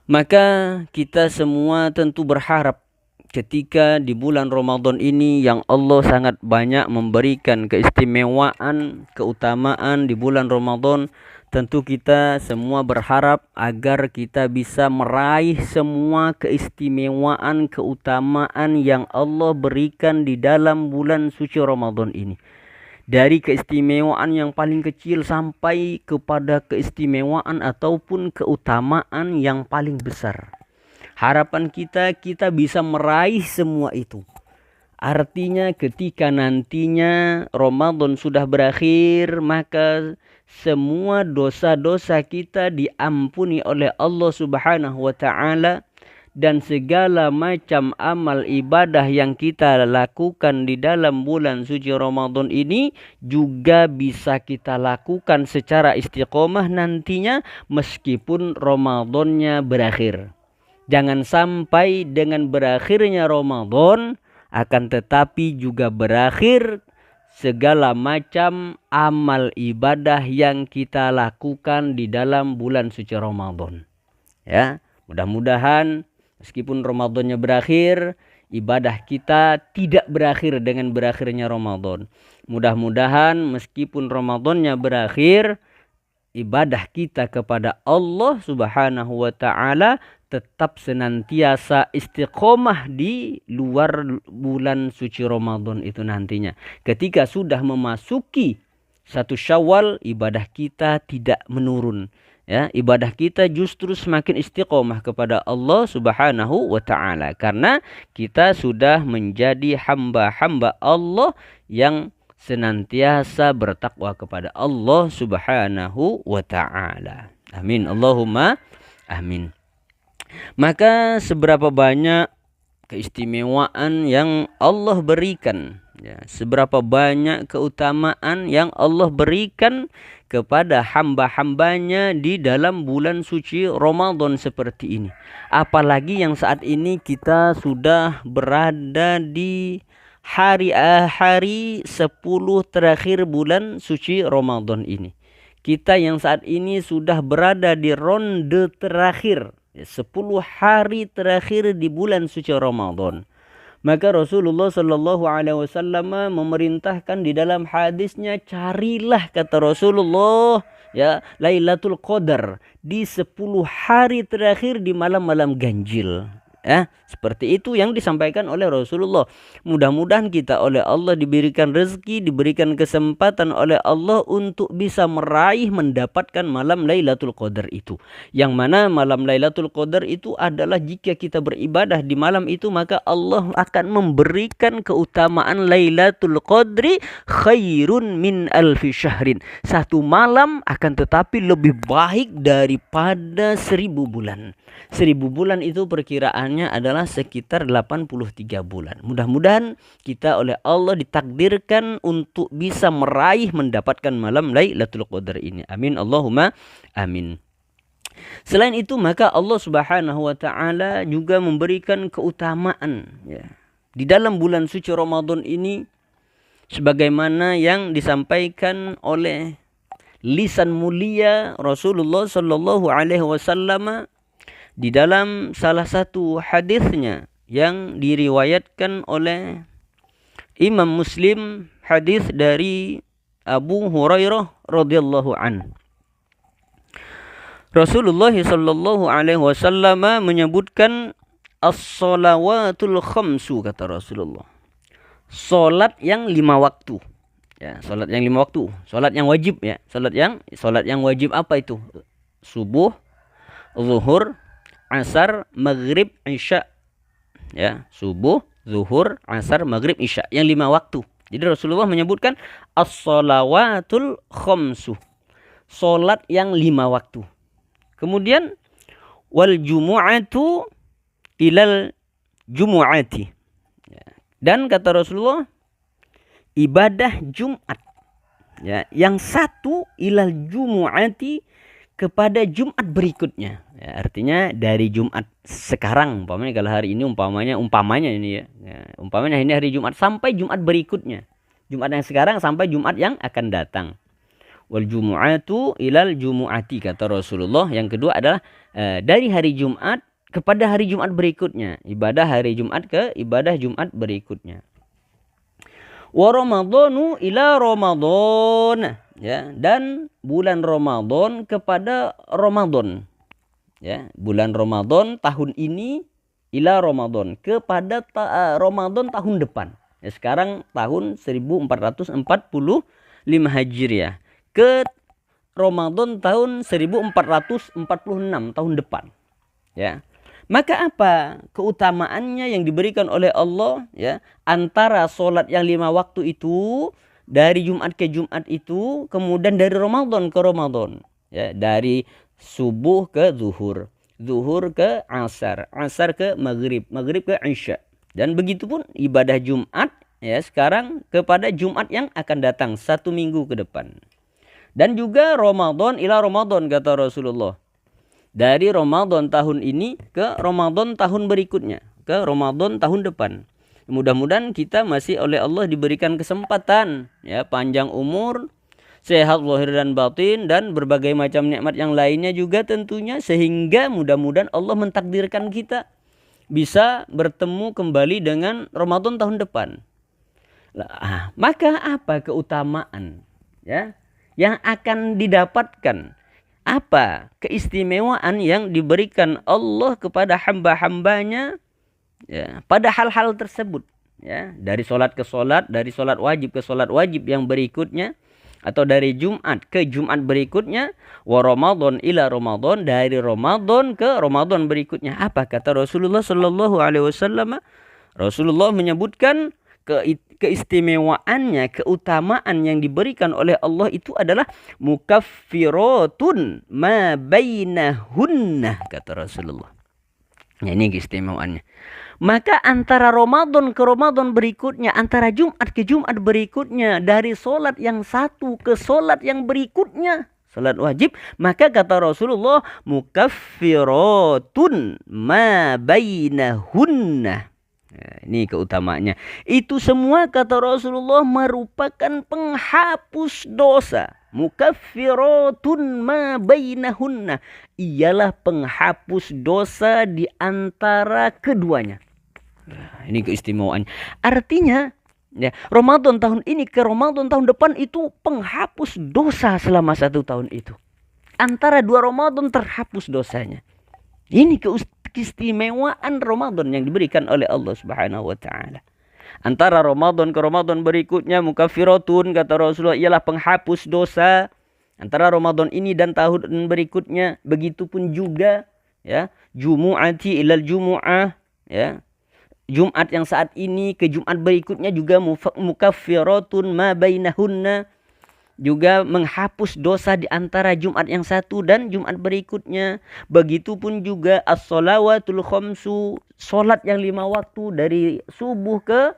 Maka kita semua tentu berharap ketika di bulan Ramadan ini yang Allah sangat banyak memberikan keistimewaan, keutamaan di bulan Ramadan, tentu kita semua berharap agar kita bisa meraih semua keistimewaan, keutamaan yang Allah berikan di dalam bulan suci Ramadan ini. Dari keistimewaan yang paling kecil sampai kepada keistimewaan ataupun keutamaan yang paling besar. Harapan kita bisa meraih semua itu. Artinya ketika nantinya Ramadan sudah berakhir, maka semua dosa-dosa kita diampuni oleh Allah Subhanahu wa taala, dan segala macam amal ibadah yang kita lakukan di dalam bulan suci Ramadan ini juga bisa kita lakukan secara istiqomah nantinya meskipun Ramadannya berakhir. Jangan sampai dengan berakhirnya Ramadan akan tetapi juga berakhir segala macam amal ibadah yang kita lakukan di dalam bulan suci Ramadan. Ya, mudah-mudahan meskipun Ramadannya berakhir, ibadah kita tidak berakhir dengan berakhirnya Ramadan. Mudah-mudahan meskipun Ramadannya berakhir, ibadah kita kepada Allah Subhanahu wa taala tetap senantiasa istiqomah di luar bulan suci Ramadan itu nantinya. Ketika sudah memasuki 1 Syawal, ibadah kita tidak menurun. Ya, ibadah kita justru semakin istiqomah kepada Allah Subhanahu wa taala karena kita sudah menjadi hamba-hamba Allah yang senantiasa bertakwa kepada Allah Subhanahu wa taala. Amin. Allahumma amin. Maka seberapa banyak keistimewaan yang Allah berikan, ya, seberapa banyak keutamaan yang Allah berikan kepada hamba-hambanya di dalam bulan suci Ramadan seperti ini. Apalagi yang saat ini kita sudah berada di hari 10 terakhir bulan suci Ramadan ini. Kita yang saat ini sudah berada di ronde terakhir, 10 hari terakhir di bulan suci Ramadan. Maka Rasulullah Shallallahu Alaihi Wasallam memerintahkan di dalam hadisnya, carilah kata Rasulullah ya Lailatul Qadar di 10 hari terakhir di malam-malam ganjil. Seperti itu yang disampaikan oleh Rasulullah. Mudah-mudahan kita oleh Allah diberikan rezeki, diberikan kesempatan oleh Allah untuk bisa meraih mendapatkan malam Lailatul Qadar itu. Yang mana malam Lailatul Qadar itu adalah jika kita beribadah di malam itu, maka Allah akan memberikan keutamaan Lailatul Qadri khairun min alfi syahrin. 1 malam akan tetapi lebih baik daripada 1000 bulan. 1000 bulan itu perkiraannya adalah sekitar 83 bulan. Mudah-mudahan kita oleh Allah ditakdirkan untuk bisa meraih mendapatkan malam Lailatul Qadar ini. Amin. Allahumma amin. Selain itu, maka Allah Subhanahu wa taala juga memberikan keutamaan ya di dalam bulan suci Ramadan ini sebagaimana yang disampaikan oleh lisan mulia Rasulullah sallallahu alaihi wasallam di dalam salah satu hadisnya yang diriwayatkan oleh Imam Muslim, hadis dari Abu Hurairah radhiyallahu an. Rasulullah sallallahu alaihi wasallam menyebutkan as-shalawatul khamsu, kata Rasulullah. Salat yang 5 waktu. Ya, salat yang 5 waktu, salat yang wajib ya. Salat yang wajib apa itu? Subuh, zuhur, asar, maghrib, isya. Ya, subuh, zuhur, asar, maghrib, isya. Yang 5 waktu. Jadi Rasulullah menyebutkan as-shalawatul khamsu. Salat yang 5 waktu. Kemudian wal jumu'atu ilal jumu'ati. Dan kata Rasulullah, ibadah Jumat ya, yang satu ilal jumu'ati, kepada Jumat berikutnya. Ya, artinya dari Jumat sekarang, umpamanya kalau hari ini umpamanya ini ya, umpamanya ini hari Jumat sampai Jumat berikutnya. Jumat yang sekarang sampai Jumat yang akan datang. Wal jumu'atu ilal jumu'ati, kata Rasulullah. Yang kedua adalah dari hari Jumat kepada hari Jumat berikutnya. Ibadah hari Jumat ke ibadah Jumat berikutnya. Wa ramadhanu ila Ramadan, ya, dan bulan Ramadan kepada Ramadan. Ya, bulan Ramadan tahun ini ila Ramadan kepada Ramadan tahun depan. Ya, sekarang tahun 1445 Hijriah ke Ramadan tahun 1446 tahun depan. Ya. Maka apa keutamaannya yang diberikan oleh Allah, ya, antara solat yang 5 waktu itu dari Jumat ke Jumat itu, kemudian dari Ramadan ke Ramadan, ya, dari subuh ke zuhur, zuhur ke asar, asar ke maghrib, maghrib ke isya, dan begitu pun ibadah Jumat, ya, sekarang kepada Jumat yang akan datang 1 minggu ke depan. Dan juga Ramadan ila Ramadan, kata Rasulullah. Dari Ramadan tahun ini ke Ramadan tahun berikutnya, ke Ramadan tahun depan. Mudah-mudahan kita masih oleh Allah diberikan kesempatan, ya, panjang umur, sehat zahir dan batin, dan berbagai macam nikmat yang lainnya juga tentunya, sehingga mudah-mudahan Allah mentakdirkan kita bisa bertemu kembali dengan Ramadan tahun depan. Maka apa keutamaan, ya, yang akan didapatkan? Apa keistimewaan yang diberikan Allah kepada hamba-hambanya, ya, pada hal-hal tersebut, ya, dari solat ke solat, dari solat wajib ke solat wajib yang berikutnya, atau dari Jumat ke Jumat berikutnya, wa Ramadan ila Ramadan, dari Ramadan ke Ramadan berikutnya. Apa kata Rasulullah sallallahu alaihi wasallam? Rasulullah menyebutkan keistimewaannya, keutamaan yang diberikan oleh Allah itu adalah mukaffiratun ma bainahunna, kata Rasulullah. Ya, ini keistimewaannya. Maka antara Ramadan ke Ramadan berikutnya, antara Jumat ke Jumat berikutnya, dari solat yang satu ke solat yang berikutnya, solat wajib, maka kata Rasulullah mukaffiratun ma bainahunna. Nah, ini keutamaannya. Itu semua, kata Rasulullah, merupakan penghapus dosa. Mukaffiratun ma bainahunna, ialah penghapus dosa di antara keduanya. Nah, ini keistimewaan. Artinya, ya, Ramadan tahun ini ke Ramadan tahun depan itu penghapus dosa selama 1 tahun itu. Antara 2 Ramadan terhapus dosanya. Ini keistimewaan Ramadan yang diberikan oleh Allah Subhanahu wa taala. Antara Ramadan ke Ramadan berikutnya mukaffiratun, kata Rasulullah, ialah penghapus dosa. Antara Ramadan ini dan tahun berikutnya, begitupun juga, ya, jumu'ati ilal jumu'ah, ya. Jumat yang saat ini ke Jumat berikutnya juga mukaffiratun ma bainahunna, juga menghapus dosa di antara Jumat yang satu dan Jumat berikutnya. Begitupun juga as-shalawatul khamsu, solat yang 5 waktu dari subuh ke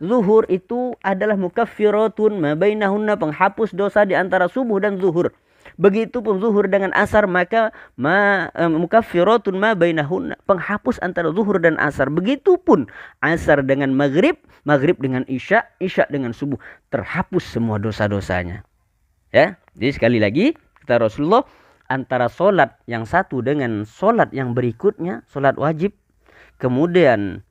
zuhur itu adalah mukaffiratun ma bainahunna, penghapus dosa di antara subuh dan zuhur. Begitupun zuhur dengan asar, maka mukaffiratun ma bainahunna, penghapus antara zuhur dan asar. Begitupun asar dengan maghrib, maghrib dengan isya, isya dengan subuh, terhapus semua dosa-dosanya. Ya, jadi sekali lagi kata Rasulullah, antara solat yang satu dengan solat yang berikutnya, solat wajib, kemudian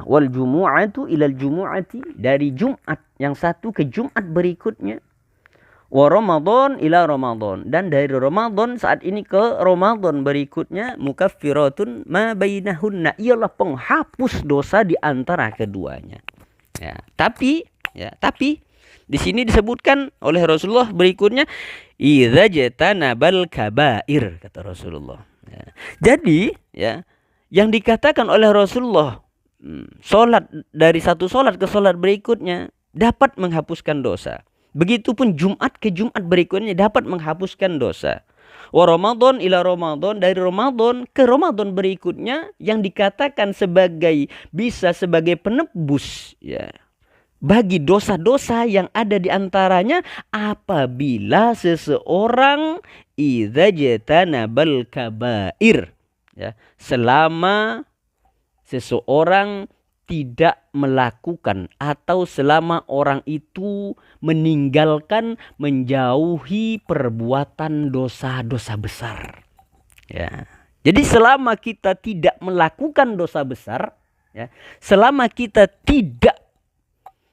wal jumu'atu ilal jumu'ati, dari Jumat yang satu ke Jumat berikutnya, wa Ramadan ila Ramadan, dan dari Ramadan saat ini ke Ramadan berikutnya, mukaffiratun ma bainahunna, ialah penghapus dosa di antara keduanya. Ya, tapi di sini disebutkan oleh Rasulullah berikutnya, idza jatanabal kabair, kata Rasulullah. Ya. Jadi, ya, yang dikatakan oleh Rasulullah, solat dari satu solat ke solat berikutnya dapat menghapuskan dosa. Begitupun Jumat ke Jumat berikutnya dapat menghapuskan dosa. Wa Ramadan ila Ramadan, dari Ramadan ke Ramadan berikutnya, yang dikatakan bisa sebagai penebus, ya, bagi dosa-dosa yang ada di antaranya, apabila seseorang idza jatanabal kabair, ya, selama seseorang tidak melakukan atau selama orang itu meninggalkan, menjauhi perbuatan dosa-dosa besar. Ya. Jadi selama kita tidak melakukan dosa besar, ya, selama kita tidak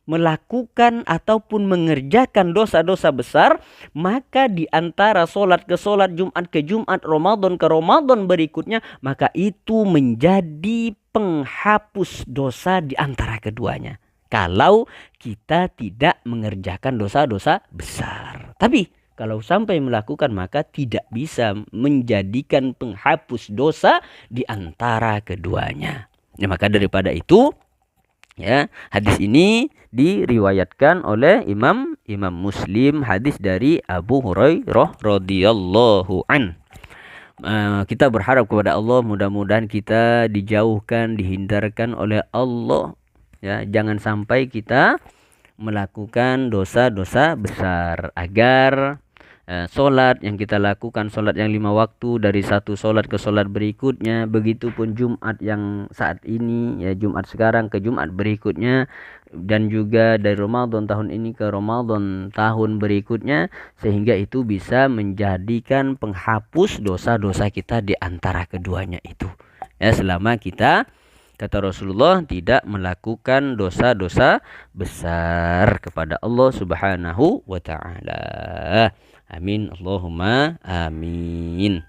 melakukan ataupun mengerjakan dosa-dosa besar, maka di antara solat ke solat, Jumat ke Jumat, Ramadan ke Ramadan berikutnya, maka itu menjadi penghapus dosa di antara keduanya. Kalau kita tidak mengerjakan dosa-dosa besar. Tapi kalau sampai melakukan, maka tidak bisa menjadikan penghapus dosa di antara keduanya. Ya, maka daripada itu, ya, hadis ini diriwayatkan oleh Imam Muslim, hadis dari Abu Hurairah radhiyallahu an. Kita berharap kepada Allah, mudah-mudahan kita dijauhkan, dihindarkan oleh Allah. Ya, jangan sampai kita melakukan dosa-dosa besar, agar solat yang kita lakukan, solat yang 5 waktu, dari satu solat ke solat berikutnya, begitupun Jumat yang saat ini, ya, Jumat sekarang ke Jumat berikutnya, dan juga dari Ramadan tahun ini ke Ramadan tahun berikutnya, sehingga itu bisa menjadikan penghapus dosa-dosa kita di antara keduanya itu. Ya, selama kita, kata Rasulullah, tidak melakukan dosa-dosa besar kepada Allah Subhanahu wa ta'ala. Amin. Allahumma amin.